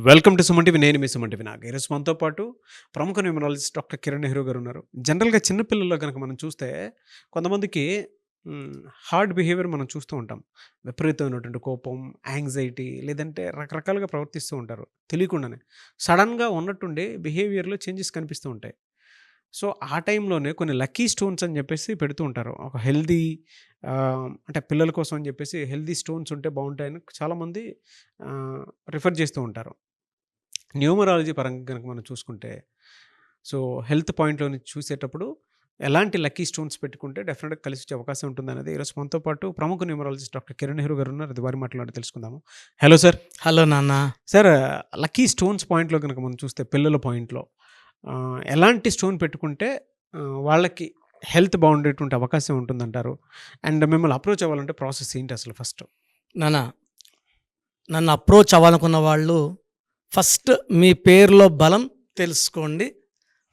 Welcome to Suman TV. నేను మీ Suman TV Nag. ఈరోజు మనతో పాటు ప్రముఖ న్యూమరాలజిస్ట్ డాక్టర్ కిరణ్ నెహ్రూ గారు ఉన్నారు. జనరల్‌గా చిన్న పిల్లల్లో గనక మనం చూస్తే కొంతమందికి హార్డ్ బిహేవియర్ మనం చూస్తూ ఉంటాం. విపరీతమైనటువంటి కోపం, యాంగ్జైటీ లేదంటే రకరకాలుగా ప్రవర్తిస్తూ ఉంటారు తెలియకుండానే. సడెన్‌గా ఉన్నట్టుండి బిహేవియర్‌లో చేంజెస్ కనిపిస్తూ ఉంటాయి. సో, ఆ టైంలోనే కొన్ని లక్కీ స్టోన్స్ అని చెప్పేసి పెడుతూ ఉంటారు. ఒక హెల్తీ అంటే పిల్లల కోసం అని చెప్పేసి హెల్తీ స్టోన్స్ ఉంటే బావుంటాయని చాలామంది రిఫర్ చేస్తూ ఉంటారు. న్యూమరాలజీ పరంగా గనక మనం చూసుకుంటే, సో, హెల్త్ పాయింట్‌లో నుంచి చూసేటప్పుడు ఎలాంటి లక్కీ స్టోన్స్ పెట్టుకుంటే డెఫినిట్‌గా కలిసొచ్చే అవకాశం ఉంటుందనేది ఈరోజు మనతో పాటు ప్రముఖ న్యూమరాలజిస్ట్ డాక్టర్ కిరణ్ నెహ్రూ గారు ఉన్నారు. అది వారి మాటల్లోనే తెలుసుకుందాము. Hello sir. హలో నాన్న. సార్, లక్కీ స్టోన్స్ పాయింట్‌లో గనక మనం చూస్తే పిల్లల పాయింట్‌లో ఎలాంటి స్టోన్ పెట్టుకుంటే వాళ్ళకి హెల్త్ బాగుండేటువంటి అవకాశం ఉంటుందంటారు? అండ్ మిమ్మల్ని అప్రోచ్ అవ్వాలంటే ప్రాసెస్ ఏంటి అసలు ఫస్ట్? నాన్న, నన్ను అప్రోచ్ అవ్వాలనుకున్న వాళ్ళు ఫస్ట్ మీ పేరులో బలం తెలుసుకోండి.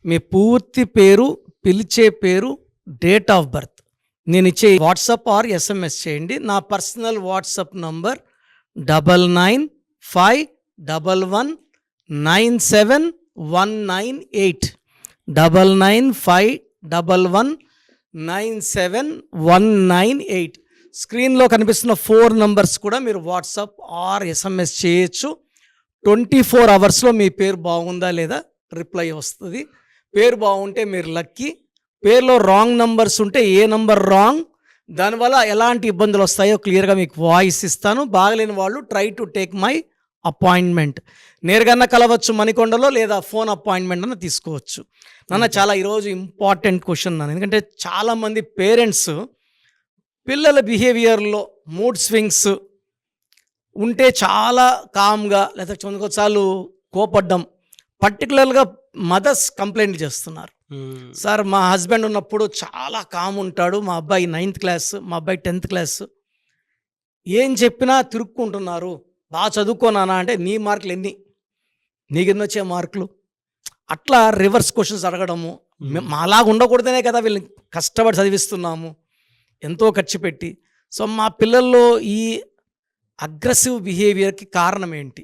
మీ పూర్తి పేరు, పిలిచే పేరు, డేట్ ఆఫ్ బర్త్ నేను ఇచ్చే వాట్సాప్ ఆర్ ఎస్ఎంఎస్ చేయండి. నా పర్సనల్ వాట్సాప్ నంబర్ 9951197198 9951197198. స్క్రీన్లో కనిపిస్తున్న 4 నంబర్స్ కూడా మీరు వాట్సాప్ ఆర్ ఎస్ఎంఎస్ చేయొచ్చు. 24 అవర్స్లో మీ పేరు బాగుందా లేదా రిప్లై వస్తుంది. పేరు బాగుంటే మీరు లక్కీ. పేరులో రాంగ్ నంబర్స్ ఉంటే ఏ నంబర్ రాంగ్, దానివల్ల ఎలాంటి ఇబ్బందులు వస్తాయో క్లియర్గా మీకు వాయిస్ ఇస్తాను. బాగలేని వాళ్ళు try to take my appointment. నేరుగా కలవచ్చు మణికొండలో, లేదా ఫోన్ అపాయింట్మెంట్ అన్న తీసుకోవచ్చు. నాన్న, చాలా ఈరోజు ఇంపార్టెంట్ క్వశ్చన్ నాన్న. ఎందుకంటే చాలామంది పేరెంట్స్ పిల్లల బిహేవియర్లో మూడ్ స్వింగ్స్ ఉంటే చాలా కామ్గా, లేదా కొన్నిసార్లు కోపడ్డం, పర్టికులర్గా మదర్స్ కంప్లైంట్ చేస్తున్నారు. సార్, మా హస్బెండ్ ఉన్నప్పుడు చాలా కామ్ ఉంటాడు, మా అబ్బాయి 9th క్లాస్, మా అబ్బాయి 10th క్లాస్, ఏం చెప్పినా తిరుక్కుంటున్నారు, బాగా చదువుకోనానా అంటే నీ మార్కులు ఎన్ని, నీకెన్ని వచ్చే మార్కులు, అట్లా రివర్స్ క్వశ్చన్స్ అడగడము. మాలాగా ఉండకూడదనే కదా వీళ్ళని కష్టపడి చదివిస్తున్నాము, ఎంతో ఖర్చు పెట్టి. సో మా పిల్లల్లో ఈ అగ్రెసివ్ బిహేవియర్కి కారణం ఏంటి?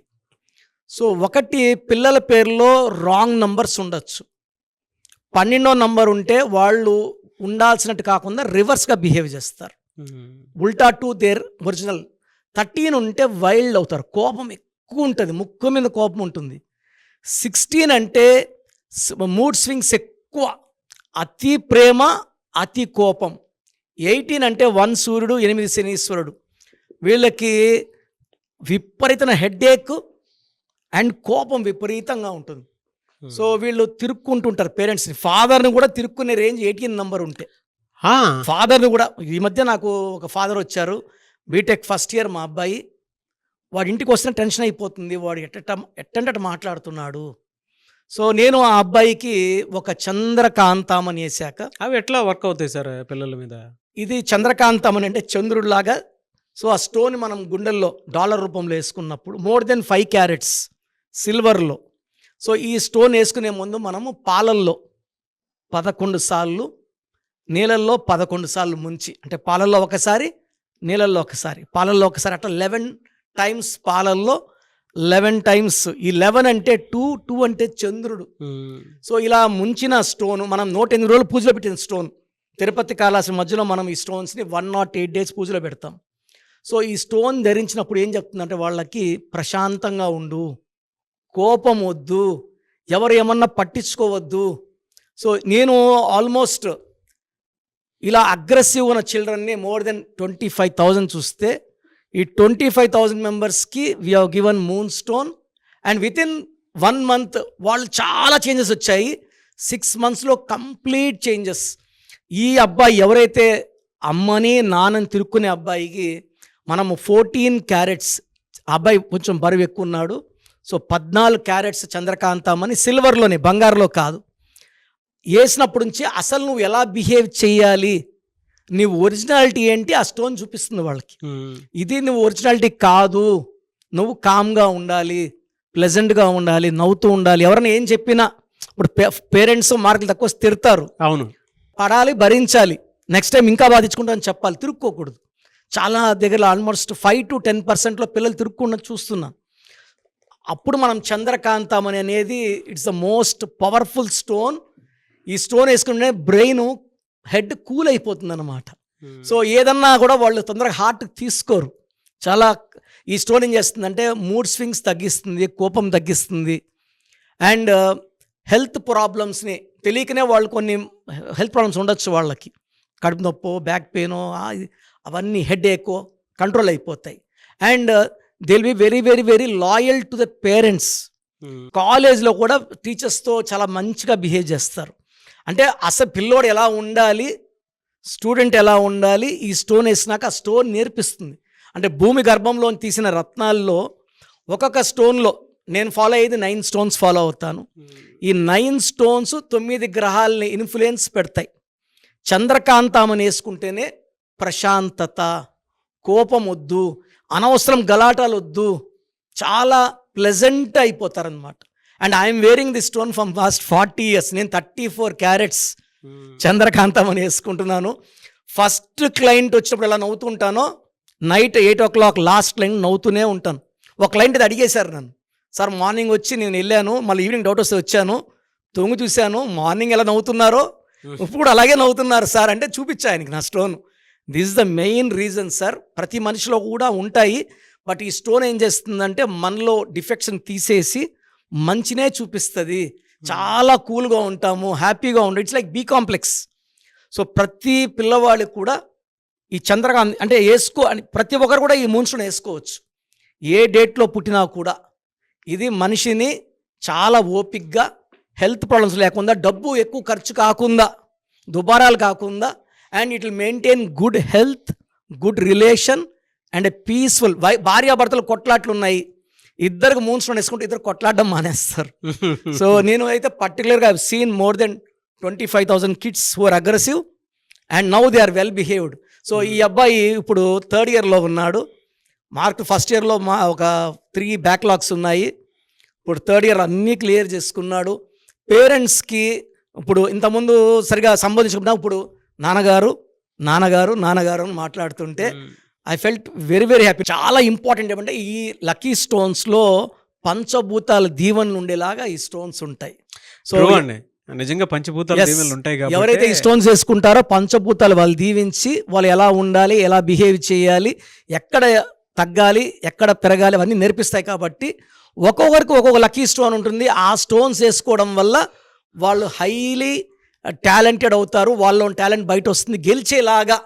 సో ఒకటి, పిల్లల పేరులో రాంగ్ నంబర్స్ ఉండొచ్చు. 12వ నంబర్ ఉంటే వాళ్ళు ఉండాల్సినట్టు కాకుండా రివర్స్గా బిహేవ్ చేస్తారు, ఉల్టా టు దేర్ ఒరిజినల్. 13 ఉంటే వైల్డ్ అవుతారు, కోపం ఎక్కువ ఉంటుంది, ముక్కు మీద కోపం ఉంటుంది. 16 అంటే మూడ్ స్వింగ్స్ ఎక్కువ, అతి ప్రేమ, అతి కోపం. 18 అంటే 1 సూర్యుడు 8 శనీశ్వరుడు. వీళ్ళకి విపరీతమైన హెడ్ఏక్ అండ్ కోపం విపరీతంగా ఉంటుంది. సో వీళ్ళు తిరుక్కుంటుంటారు పేరెంట్స్ని. ఫాదర్ని కూడా తిరుక్కునే రేంజ్ 18 నంబర్ ఉంటే. ఫాదర్ని కూడా, ఈ మధ్య నాకు ఒక ఫాదర్ వచ్చారు, బీటెక్ ఫస్ట్ ఇయర్ మా అబ్బాయి. వాడి ఇంటికి వస్తున్న టెన్షన్ అయిపోతుంది, వాడు ఎట్టంటే మాట్లాడుతున్నాడు. సో నేను ఆ అబ్బాయికి ఒక చంద్రకాంతం అని వేసాక. అవి ఎట్లా వర్క్ అవుతాయి సార్ పిల్లల మీద? ఇది చంద్రకాంతం అని అంటే చంద్రుడిలాగా. సో ఆ స్టోన్ మనం గుండెల్లో డాలర్ రూపంలో వేసుకున్నప్పుడు మోర్ దెన్ 5 క్యారెట్స్ సిల్వర్లో. సో ఈ స్టోన్ వేసుకునే ముందు మనము పాలల్లో 11 సార్లు, నీళ్ళల్లో 11 సార్లు ముంచి, అంటే పాలల్లో ఒకసారి, నీళ్ళల్లో ఒకసారి, పాలల్లో ఒకసారి, అట్లా 11 టైమ్స్ పాలల్లో, 11 టైమ్స్. ఈ 11 అంటే 2 అంటే చంద్రుడు. సో ఇలా ముంచిన స్టోన్ మనం 108 రోజులు పూజలో పెట్టిన స్టోన్, తిరుపతి కాళాసి మధ్యలో మనం ఈ స్టోన్స్ని 108 డేస్ పూజలో పెడతాం. సో ఈ స్టోన్ ధరించినప్పుడు ఏం చెప్తుందంటే వాళ్ళకి ప్రశాంతంగా ఉండు, కోపం వద్దు, ఎవరు ఏమన్నా పట్టించుకోవద్దు. సో నేను ఆల్మోస్ట్ ఇలా అగ్రెసివ్ ఉన్న చిల్డ్రన్ని మోర్ దెన్ 25,000 చూస్తే, ఈ 25,000 మెంబర్స్కి we have given moon stone. And within 1 month వాళ్ళు చాలా చేంజెస్ వచ్చాయి. 6 మంత్స్లో కంప్లీట్ చేంజెస్. ఈ అబ్బాయి ఎవరైతే అమ్మని నాన్నని తిరుక్కునే అబ్బాయికి మనము 14 క్యారెట్స్, అబ్బాయి కొంచెం బరువు ఎక్కువ ఉన్నాడు, సో 14 క్యారెట్స్ చంద్రకాంతం అని సిల్వర్లోనే, బంగారులో కాదు, వేసినప్పటి నుంచి అసలు నువ్వు ఎలా బిహేవ్ చేయాలి, నీ ఒరిజినాలిటీ ఏంటి ఆ స్టోన్ చూపిస్తుంది వాళ్ళకి. ఇది నువ్వు ఒరిజినాలిటీ కాదు, నువ్వు కామ్గా ఉండాలి, ప్లెజెంట్గా ఉండాలి, నవ్వుతూ ఉండాలి. ఎవరైనా ఏం చెప్పినా, ఇప్పుడు పేరెంట్స్ మార్కులు తక్కువ తిడతారు, అవును, పడాలి, భరించాలి, నెక్స్ట్ టైం ఇంకా బాధించుకుంటా అని చెప్పాలి, తిరుక్కోకూడదు. చాలా దగ్గర ఆల్మోస్ట్ 5 to 10% పిల్లలు తిరుక్కుండా చూస్తున్నాను. అప్పుడు మనం చంద్రకాంతం అనేది it's the most powerful stone. ఈ స్టోన్ వేసుకుంటే బ్రెయిన్ హెడ్ కూల్ అయిపోతుంది అనమాట. సో ఏదన్నా కూడా వాళ్ళు తొందరగా హార్ట్కి తీసుకోరు. చాలా ఈ స్టోన్ ఏం చేస్తుందంటే మూడ్ స్వింగ్స్ తగ్గిస్తుంది, కోపం తగ్గిస్తుంది, అండ్ హెల్త్ ప్రాబ్లమ్స్ని తెలియకనే వాళ్ళు కొన్ని హెల్త్ ప్రాబ్లమ్స్ ఉండొచ్చు, వాళ్ళకి కడుపు నొప్పో బ్యాక్ పెయినో అవన్నీ హెడ్ ఏకో కంట్రోల్ అయిపోతాయి. And they will be very very very loyal to the parents. కాలేజ్లో కూడా టీచర్స్తో చాలా మంచిగా బిహేవ్ చేస్తారు. అంటే అసలు పిల్లోడు ఎలా ఉండాలి, స్టూడెంట్ ఎలా ఉండాలి, ఈ స్టోన్ వేసినాక ఆ స్టోన్ నేర్పిస్తుంది. అంటే భూమి గర్భంలో తీసిన రత్నాల్లో ఒక్కొక్క స్టోన్లో నేను ఫాలో అయ్యేది 9 స్టోన్స్ ఫాలో అవుతాను. ఈ 9 స్టోన్స్ 9 గ్రహాలని ఇన్ఫ్లుయెన్స్ పెడతాయి. చంద్రకాంతామని వేసుకుంటేనే ప్రశాంతత, కోపం వద్దు, అనవసరం గలాటాలు వద్దు, చాలా ప్లెజెంట్ అయిపోతారనమాట. And I'm wearing the stone from last 40 years. నేను 34 క్యారెట్స్ చంద్రకాంతం అని వేసుకుంటున్నాను. ఫస్ట్ క్లయింట్ వచ్చినప్పుడు ఎలా నవ్వుతుంటానో నైట్ 8 o'clock లాస్ట్ క్లయింట్ నవ్వుతూనే ఉంటాను. ఒక క్లయింట్ ఇది అడిగేశారు నన్ను, సార్ మార్నింగ్ వచ్చి నేను వెళ్ళాను, మళ్ళీ ఈవినింగ్ డౌట్ వస్తే వచ్చాను, తొంగి చూశాను, మార్నింగ్ ఎలా నవ్వుతున్నారో ఇప్పుడు అలాగే నవ్వుతున్నారు సార్ అంటే చూపించా ఆయనకి నా stone. This is the main reason sir. ప్రతి మనిషిలో కూడా ఉంటాయి, బట్ ఈ స్టోన్ ఏం చేస్తుందంటే మనలో డిఫెక్షన్ తీసేసి మంచినే చూపిస్తుంది. చాలా కూల్గా ఉంటాము, హ్యాపీగా ఉంటాం. It's like B complex. So ప్రతి పిల్లవాళ్ళకి కూడా ఈ చంద్రకాంత్ అంటే అని ప్రతి ఒక్కరు కూడా ఈ మూన్ స్టోన్ వేసుకోవచ్చు, ఏ డేట్లో పుట్టినా కూడా. ఇది మనిషిని చాలా ఓపిక్గా, హెల్త్ ప్రాబ్లమ్స్ లేకుండా, డబ్బు ఎక్కువ ఖర్చు కాకుండా, దుబారాలు కాకుండా, and it will maintain good health, good relation and peaceful. భార్యాభర్తలు కొట్లాట్లు ఉన్నాయి, ఇద్దరికి మూన్ స్టోన్ వేసుకుంటే ఇద్దరు కొట్లాడడం మానేస్తారు. సో నేను అయితే పర్టికులర్గా I seen more than 25,000 kids who are aggressive and now they are well behaved. So ఈ అబ్బాయి ఇప్పుడు 3rd yearలో ఉన్నాడు. మార్క్ ఫస్ట్ ఇయర్లో ఒక 3 బ్యాక్లాగ్స్ ఉన్నాయి. ఇప్పుడు 3rd year అన్నీ క్లియర్ చేసుకున్నాడు. పేరెంట్స్కి ఇప్పుడు ఇంతకుముందు సరిగా సంబోధించుకున్నా, ఇప్పుడు నాన్నగారు నాన్నగారు నాన్నగారు అని మాట్లాడుతుంటే I felt very very happy. చాలా ఇంపార్టెంట్ ఏమంటే ఈ లక్కీ స్టోన్స్లో పంచభూతాల దీవెనలు ఉండేలాగా ఈ స్టోన్స్ ఉంటాయి. సో నిజంగా పంచభూతాల దీవెనలు ఉంటాయి కాబట్టి ఎవరైతే ఈ స్టోన్స్ వేసుకుంటారో పంచభూతాలు వాళ్ళు దీవించి వాళ్ళు ఎలా ఉండాలి, ఎలా బిహేవ్ చేయాలి, ఎక్కడ తగ్గాలి, ఎక్కడ పెరగాలి అవన్నీ నేర్పిస్తాయి. కాబట్టి ఒక్కొక్కరికి ఒక్కొక్క లక్కీ స్టోన్ ఉంటుంది. ఆ స్టోన్స్ వేసుకోవడం వల్ల వాళ్ళు హైలీ టాలెంటెడ్ అవుతారు, వాళ్ళ టాలెంట్ బయట వస్తుంది. గెలిచేలాగా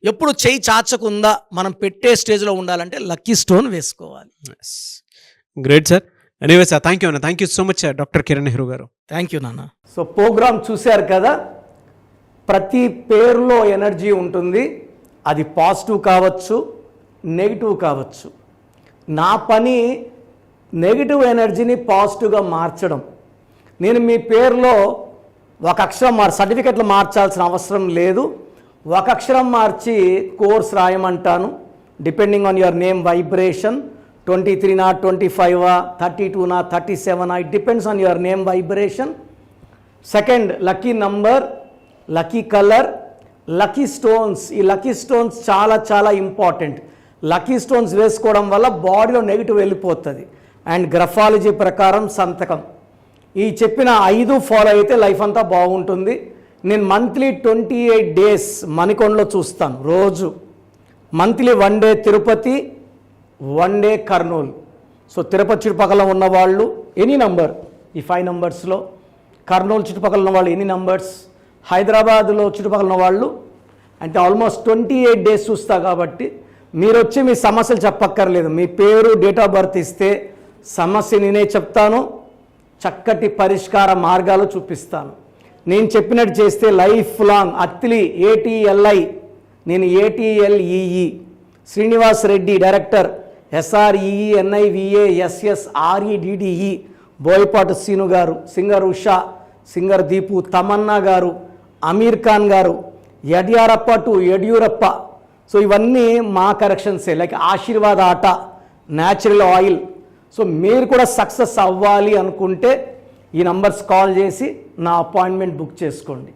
ఎప్పుడు చేయి చాచకుండా మనం పెట్టే స్టేజ్లో ఉండాలంటే లక్కీ స్టోన్ వేసుకోవాలి. Great sir. Anyway sir, thank you అన్న, thank you so much doctor Kiran Nehru garu. Thank you నాన్న. సో ప్రోగ్రామ్ చూశారు కదా, ప్రతి పేరులో ఎనర్జీ ఉంటుంది. అది పాజిటివ్ కావచ్చు, నెగిటివ్ కావచ్చు. నా పని నెగిటివ్ ఎనర్జీని పాజిటివ్గా మార్చడం. నేను మీ పేరులో ఒక అక్షరం సర్టిఫికెట్లు మార్చాల్సిన అవసరం లేదు. ఒక అక్షరం మార్చి కోర్స్ రాయమంటాను. Depending on your name vibration 23 25 32 37 it depends on your name vibration. Second, lucky number, lucky colour, lucky stones. ఈ లక్కీ స్టోన్స్ చాలా చాలా ఇంపార్టెంట్. లక్కీ స్టోన్స్ వేసుకోవడం వల్ల బాడీలో నెగిటివ్ వెళ్ళిపోతుంది. అండ్ గ్రఫాలజీ ప్రకారం సంతకం. ఈ చెప్పిన 5 ఫాలో అయితే లైఫ్ అంతా బాగుంటుంది. నేను మంత్లీ 28 days మణికొండలో చూస్తాను రోజు. Monthly 1 day Tirupati, 1 day Kurnool. So Tirupati చుట్టుపక్కల ఉన్నవాళ్ళు ఎనీ నంబర్, ఈ 5 numbers, కర్నూలు చుట్టుపక్కల ఉన్న వాళ్ళు ఎనీ నంబర్స్, హైదరాబాద్లో చుట్టుపక్కల ఉన్న వాళ్ళు అంటే ఆల్మోస్ట్ 28 days చూస్తా. కాబట్టి మీరు వచ్చి మీ సమస్యలు చెప్పక్కర్లేదు, మీ పేరు, డేట్ ఆఫ్ బర్త్ ఇస్తే సమస్య నేనే చెప్తాను, చక్కటి పరిష్కార మార్గాలు చూపిస్తాను. నేను చెప్పినట్టు చేస్తే లైఫ్ లాంగ్. అత్తిలి ATLI, నేను ATLEE, Srinivas Reddy director, SREENIVASSREDDE, Boyapati Seenu garu, singer Usha, singer Deepu, Tamannaah garu, Aamir Khan గారు, యడ్యారప్ప టు యడ్యూరప్ప. సో ఇవన్నీ మా కరెక్షన్సే. లైక్ ఆశీర్వాద ఆట, న్యాచురల్ ఆయిల్. సో మీరు కూడా సక్సెస్ అవ్వాలి అనుకుంటే ఈ నంబర్స్ కాల్ చేసి నా అపాయింట్మెంట్ బుక్ చేసుకోండి.